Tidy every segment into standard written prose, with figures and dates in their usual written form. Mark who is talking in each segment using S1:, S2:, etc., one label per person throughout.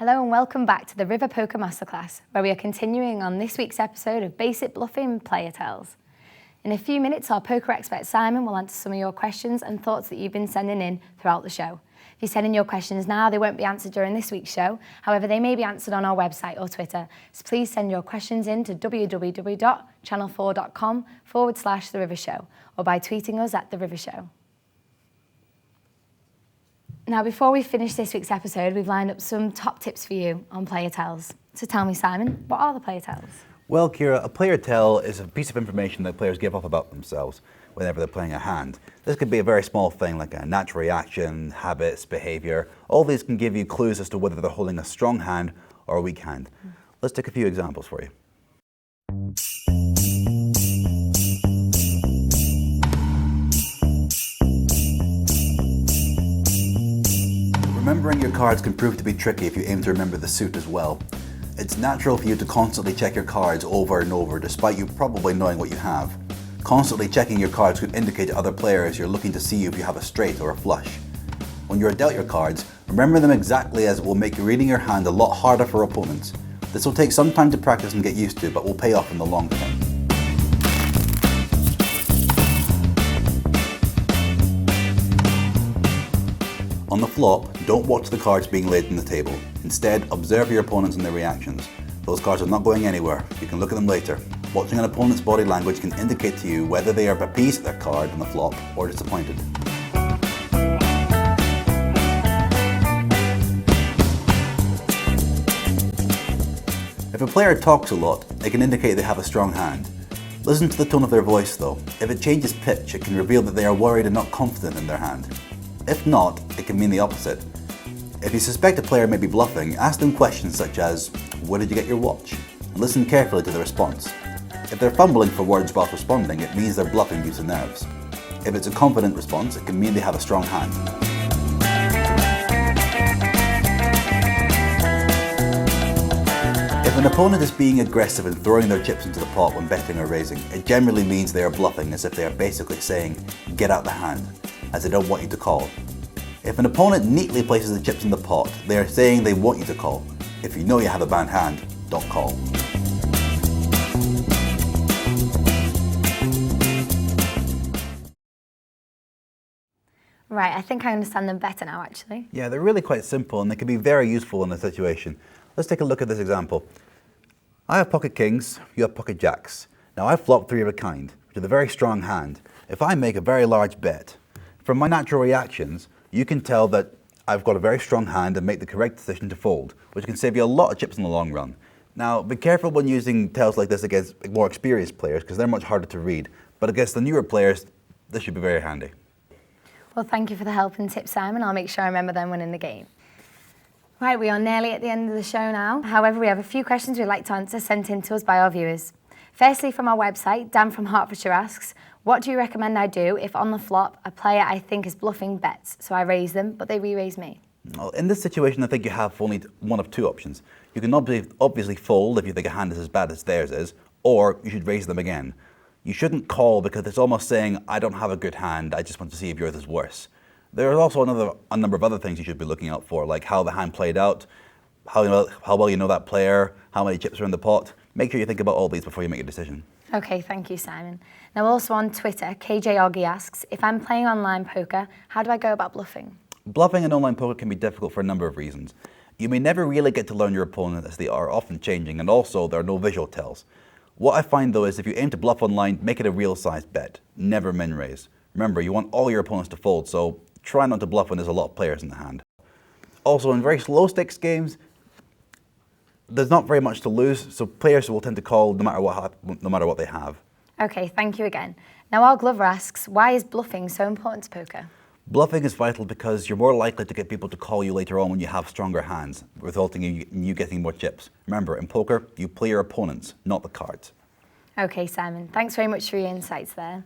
S1: Hello and welcome back to the River Poker Masterclass, where we are continuing on this week's episode of Basic Bluffing Player Tells. In a few minutes, our poker expert Simon will answer some of your questions and thoughts that you've been sending in throughout the show. If you send in your questions now, they won't be answered during this week's show. However, they may be answered on our website or Twitter. So please send your questions in to www.channel4.com/The River Show or by tweeting us at The River Show. Now, before we finish this week's episode, we've lined up some top tips for you on player tells. So tell me, Simon, what are the player tells?
S2: Well, Keira, a player tell is a piece of information that players give off about themselves whenever they're playing a hand. This could be a very small thing like a natural reaction, habits, behavior. All these can give you clues as to whether they're holding a strong hand or a weak hand. Let's take a few examples for you. Remembering your cards can prove to be tricky if you aim to remember the suit as well. It's natural for you to constantly check your cards over and over despite you probably knowing what you have. Constantly checking your cards could indicate to other players you're looking to see if you have a straight or a flush. When you're dealt your cards, remember them exactly, as it will make reading your hand a lot harder for opponents. This will take some time to practice and get used to, but will pay off in the long term. On the flop, don't watch the cards being laid on the table. Instead, observe your opponents and their reactions. Those cards are not going anywhere. You can look at them later. Watching an opponent's body language can indicate to you whether they are appeased at their card on the flop or disappointed. If a player talks a lot, it can indicate they have a strong hand. Listen to the tone of their voice though. If it changes pitch, it can reveal that they are worried and not confident in their hand. If not, it can mean the opposite. If you suspect a player may be bluffing, ask them questions such as, "Where did you get your watch?" and listen carefully to the response. If they're fumbling for words whilst responding, it means they're bluffing due to nerves. If it's a confident response, it can mean they have a strong hand. If an opponent is being aggressive and throwing their chips into the pot when betting or raising, it generally means they are bluffing, as if they are basically saying, "Get out the hand," as they don't want you to call. If an opponent neatly places the chips in the pot, they are saying they want you to call. If you know you have a bad hand, don't call.
S1: Right, I think I understand them better now, actually.
S2: Yeah, they're really quite simple and they can be very useful in a situation. Let's take a look at this example. I have pocket kings, you have pocket jacks. Now I've flopped three of a kind, which is a very strong hand. If I make a very large bet, from my natural reactions, you can tell that I've got a very strong hand and make the correct decision to fold, which can save you a lot of chips in the long run. Now, be careful when using tells like this against more experienced players, because they're much harder to read. But against the newer players, this should be very handy.
S1: Well, thank you for the help and tips, Simon. I'll make sure I remember them when in the game. Right, we are nearly at the end of the show now. However, we have a few questions we'd like to answer sent in to us by our viewers. Firstly, from our website, Dan from Hertfordshire asks, "What do you recommend I do if on the flop a player I think is bluffing bets? So I raise them, but they re-raise me."
S2: Well, in this situation, I think you have only one of two options. You can obviously fold if you think a hand is as bad as theirs is, or you should raise them again. You shouldn't call because it's almost saying, "I don't have a good hand, I just want to see if yours is worse." There are also a number of other things you should be looking out for, like how the hand played out, how well you know that player, how many chips are in the pot. Make sure you think about all these before you make a decision.
S1: Okay, thank you, Simon. Now, also on Twitter, KJ Oggy asks, "If I'm playing online poker, how do I go about bluffing?"
S2: Bluffing in online poker can be difficult for a number of reasons. You may never really get to learn your opponent, as they are often changing, and also there are no visual tells. What I find though is if you aim to bluff online, make it a real sized bet, never min raise. Remember, you want all your opponents to fold, so try not to bluff when there's a lot of players in the hand. Also, in very slow stakes games, there's not very much to lose, so players will tend to call no matter what they have.
S1: Okay, thank you again. Now, our Glover asks, "Why is bluffing so important to poker?"
S2: Bluffing is vital because you're more likely to get people to call you later on when you have stronger hands, resulting in you getting more chips. Remember, in poker, you play your opponents, not the cards.
S1: Okay, Simon, thanks very much for your insights there.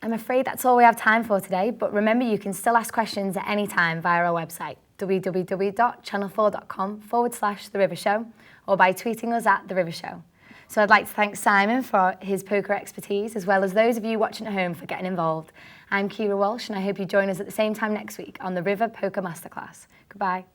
S1: I'm afraid that's all we have time for today, but remember you can still ask questions at any time via our website, www.channel4.com/The River Show, or by tweeting us at The River Show. So I'd like to thank Simon for his poker expertise, as well as those of you watching at home for getting involved. I'm Keira Walsh, and I hope you join us at the same time next week on the River Poker Masterclass. Goodbye.